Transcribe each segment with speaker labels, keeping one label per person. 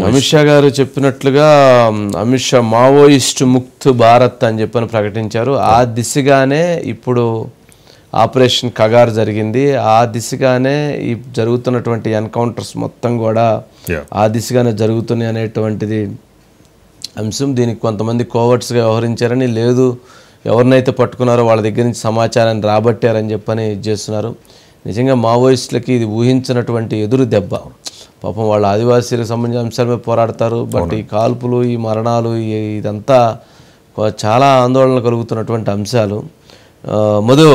Speaker 1: అమిత్ షా గారు చెప్పినట్లుగా అమిత్ షా మావోయిస్ట్ ముక్త్ భారత్ అని చెప్పని ప్రకటించారు. ఆ దిశగానే ఇప్పుడు ఆపరేషన్ కగార్ జరిగింది. ఆ దిశగానే ఈ జరుగుతున్నటువంటి ఎన్కౌంటర్స్ మొత్తం కూడా ఆ దిశగానే జరుగుతున్నాయి అనేటువంటిది అంశం. దీనికి కొంతమంది కోవర్ట్స్గా వ్యవహరించారని, లేదు ఎవరినైతే పట్టుకున్నారో వాళ్ళ దగ్గర నుంచి సమాచారాన్ని రాబట్టారని చెప్పని చేస్తున్నారు. నిజంగా మావోయిస్టులకి ఇది ఊహించినటువంటి ఎదురు దెబ్బ. పాపం వాళ్ళ ఆదివాసీలకు సంబంధించిన అంశాల మీద పోరాడతారు. బట్ ఈ కాల్పులు, ఈ మరణాలు, ఇదంతా చాలా ఆందోళన కలుగుతున్నటువంటి అంశాలు. Madhu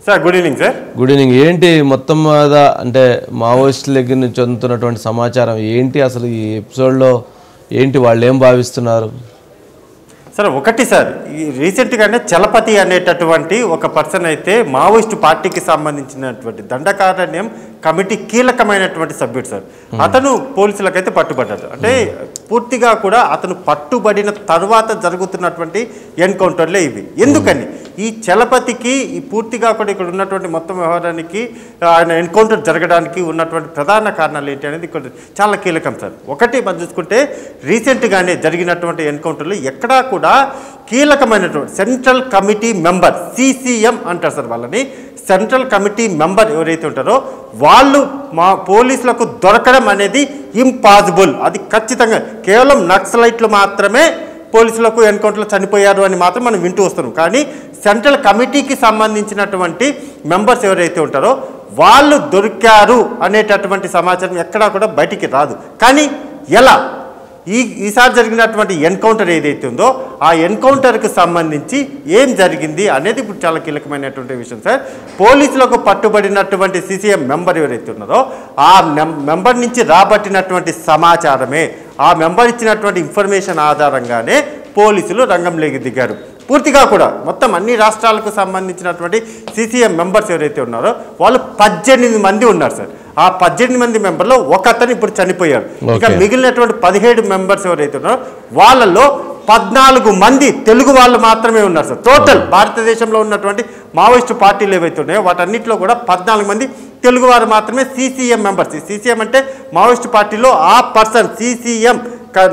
Speaker 2: sir, good evening sir.
Speaker 1: Good evening. ఏంటి మొత్తం మీద అంటే మావోయిస్టుల దగ్గర నుంచి అందుతున్నటువంటి సమాచారం ఏంటి? అసలు ఈ ఎపిసోడ్లో ఏంటి, వాళ్ళు ఏం భావిస్తున్నారు?
Speaker 2: సార్, ఒకటి సార్, ఈ రీసెంట్గానే చలపతి అనేటటువంటి ఒక పర్సన్ అయితే మావోయిస్టు పార్టీకి సంబంధించినటువంటి దండకారణ్యం కమిటీ కీలకమైనటువంటి సభ్యుడు సార్. అతను పోలీసులకైతే పట్టుబడ్డాడు. అంటే పూర్తిగా కూడా అతను పట్టుబడిన తర్వాత జరుగుతున్నటువంటి ఎన్కౌంటర్లే ఇవి. ఎందుకని ఈ చలపతికి ఈ పూర్తిగా కూడా ఇక్కడ ఉన్నటువంటి మొత్తం వ్యవహారానికి ఆయన ఎన్కౌంటర్ జరగడానికి ఉన్నటువంటి ప్రధాన కారణాలు ఏంటి అనేది ఇక్కడ చాలా కీలకం సార్. ఒకటి మనం చూసుకుంటే రీసెంట్గానే జరిగినటువంటి ఎన్కౌంటర్లు ఎక్కడా కూడా కీలకమైనటువంటి సెంట్రల్ కమిటీ మెంబర్, CCM అంటారు సార్ వాళ్ళని, సెంట్రల్ కమిటీ మెంబర్ ఎవరైతే ఉంటారో వాళ్ళు మా పోలీసులకు దొరకడం అనేది ఇంపాసిబుల్. అది ఖచ్చితంగా కేవలం నక్సలైట్లు మాత్రమే పోలీసులకు ఎన్కౌంటర్లో చనిపోయారు అని మాత్రం మనం వింటూ వస్తున్నాం. కానీ సెంట్రల్ కమిటీకి సంబంధించినటువంటి మెంబర్స్ ఎవరైతే ఉంటారో వాళ్ళు దొరికారు అనేటటువంటి సమాచారం ఎక్కడా కూడా బయటికి రాదు. కానీ ఎలా ఈసారి జరిగినటువంటి ఎన్కౌంటర్ ఏదైతే ఉందో ఆ ఎన్కౌంటర్కి సంబంధించి ఏం జరిగింది అనేది ఇప్పుడు చాలా కీలకమైనటువంటి విషయం సార్. పోలీసులకు పట్టుబడినటువంటి CCM మెంబర్ ఎవరైతే ఉన్నారో ఆ మెంబర్ నుంచి రాబట్టినటువంటి సమాచారమే, ఆ మెంబర్ ఇచ్చినటువంటి ఇన్ఫర్మేషన్ ఆధారంగానే పోలీసులు రంగంలోకి దిగారు. పూర్తిగా కూడా మొత్తం అన్ని రాష్ట్రాలకు సంబంధించినటువంటి CCM మెంబర్స్ ఎవరైతే ఉన్నారో వాళ్ళు 18 మంది ఉన్నారు సార్. ఆ 18 మంది మెంబర్లో ఒక అతను ఇప్పుడు చనిపోయారు. ఇక మిగిలినటువంటి 17 మెంబర్స్ ఎవరైతే ఉన్నారో వాళ్ళల్లో 14 మంది తెలుగు వాళ్ళు మాత్రమే ఉన్నారు సార్. టోటల్ భారతదేశంలో ఉన్నటువంటి మావోయిస్టు పార్టీలు ఏవైతే ఉన్నాయో వాటన్నిటిలో కూడా 14 మంది తెలుగు వారు మాత్రమే CCM మెంబర్స్. CCM అంటే మావోయిస్టు పార్టీలో ఆ పర్సన్ CCM,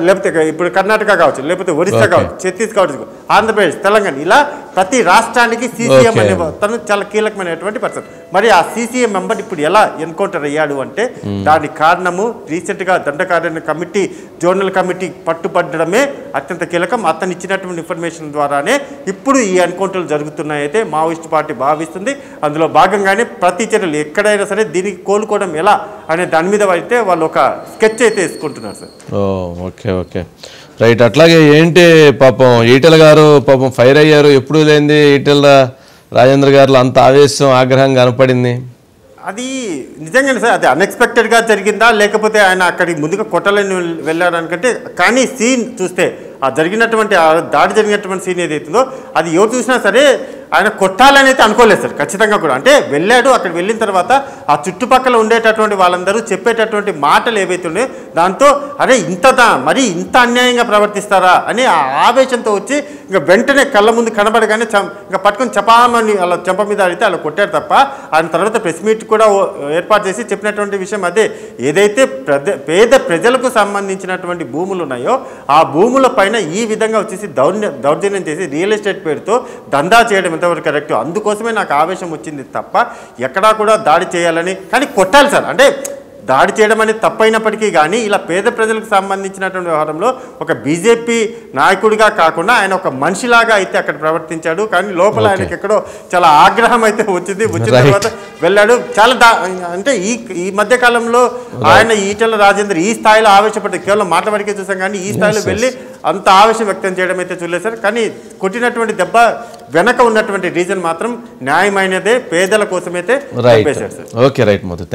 Speaker 2: లేకపోతే ఇప్పుడు కర్ణాటక కావచ్చు, లేకపోతే ఒరిస్సా కావచ్చు, ఛత్తీస్గఢ్ కావచ్చు, ఆంధ్రప్రదేశ్, తెలంగాణ, ఇలా ప్రతి రాష్ట్రానికి CCM అనే తను చాలా కీలకమైనటువంటి పర్సన్. మరి ఆ CCM మెంబర్ ఇప్పుడు ఎలా ఎన్కౌంటర్ అయ్యాడు అంటే దానికి కారణము రీసెంట్గా దండకారణ్య కమిటీ, జోనల్ కమిటీ పట్టుబట్టడమే అత్యంత కీలకం. అతను ఇచ్చినటువంటి ఇన్ఫర్మేషన్ ద్వారానే ఇప్పుడు ఈ ఎన్కౌంటర్లు జరుగుతున్నాయి అయితే మావోయిస్ట్ పార్టీ భావిస్తుంది. అందులో భాగంగానే ప్రతి చర్యలు ఎక్కడైనా సరే దీనికి కోలుకోవడం ఎలా అనే దాని మీద అయితే వాళ్ళు ఒక స్కెచ్ అయితే వేసుకుంటున్నారు సార్.
Speaker 1: Okay okay right. అట్లాగే ఏంటి పాపం ఈటెల గారు పాపం ఫైర్ అయ్యారు. ఎప్పుడు లేనిది ఈటెల రాజేంద్ర గారిలో అంత ఆవేశం, ఆగ్రహం కనపడింది.
Speaker 2: అది నిజంగానే సార్, అది అన్ఎక్స్పెక్టెడ్గా జరిగిందా లేకపోతే ఆయన అక్కడికి ముందుగా కొట్టాలని వెళ్ళారనుకంటే, కానీ సీన్ చూస్తే ఆ జరిగినటువంటి దాడి జరిగినటువంటి సీన్ ఏదైతుందో అది ఎవరు చూసినా సరే ఆయన కొట్టాలని అయితే అనుకోలేదు సార్. ఖచ్చితంగా కూడా అంటే వెళ్ళాడు, అక్కడ వెళ్ళిన తర్వాత ఆ చుట్టుపక్కల ఉండేటటువంటి వాళ్ళందరూ చెప్పేటటువంటి మాటలు ఏవైతే ఉన్నాయో దాంతో అరే మరి ఇంత అన్యాయంగా ప్రవర్తిస్తారా అని ఆ ఆవేశంతో వచ్చి ఇంకా వెంటనే కళ్ళ ముందు కనబడగానే ఇంకా పట్టుకొని చపామని అలా చెంప మీద అడిగితే అలా కొట్టారు తప్ప ఆయన తర్వాత ప్రెస్ మీట్ కూడా ఏర్పాటు చేసి చెప్పినటువంటి విషయం అదే, ఏదైతే పేద ప్రజలకు సంబంధించినటువంటి భూములు ఉన్నాయో ఆ భూముల పైన ఈ విధంగా వచ్చేసి దౌర్జన్యం చేసి రియల్ ఎస్టేట్ పేరుతో దందా చేయడం ఎంతవరకు కరెక్ట్. అందుకోసమే నాకు ఆవేశం వచ్చింది తప్ప ఎక్కడా కూడా దాడి చేయాలని, కానీ కొట్టాలి సార్. అంటే దాడి చేయడం అనేది తప్పైనప్పటికీ కానీ ఇలా పేద ప్రజలకు సంబంధించినటువంటి వ్యవహారంలో ఒక బీజేపీ నాయకుడిగా కాకుండా ఆయన ఒక మనిషిలాగా అయితే అక్కడ ప్రవర్తించాడు. కానీ లోపల ఆయనకి ఎక్కడో చాలా ఆగ్రహం అయితే వచ్చింది. వచ్చిన తర్వాత వెళ్ళాడు. చాలా అంటే ఈ మధ్య కాలంలో ఆయన ఈటెల రాజేందర్ ఈ స్థాయిలో ఆవేశపడ్డారు. కేవలం మాట వరకే చూసాం కానీ ఈ స్థాయిలో వెళ్ళి అంత ఆవేశం వ్యక్తం చేయడం అయితే చూడలేదు సార్. కానీ కొట్టినటువంటి దెబ్బ వెనక ఉన్నటువంటి రీజన్ మాత్రం న్యాయమైనదే, పేదల కోసమైతే చెప్పేశారు సార్.
Speaker 1: Okay right Madhu.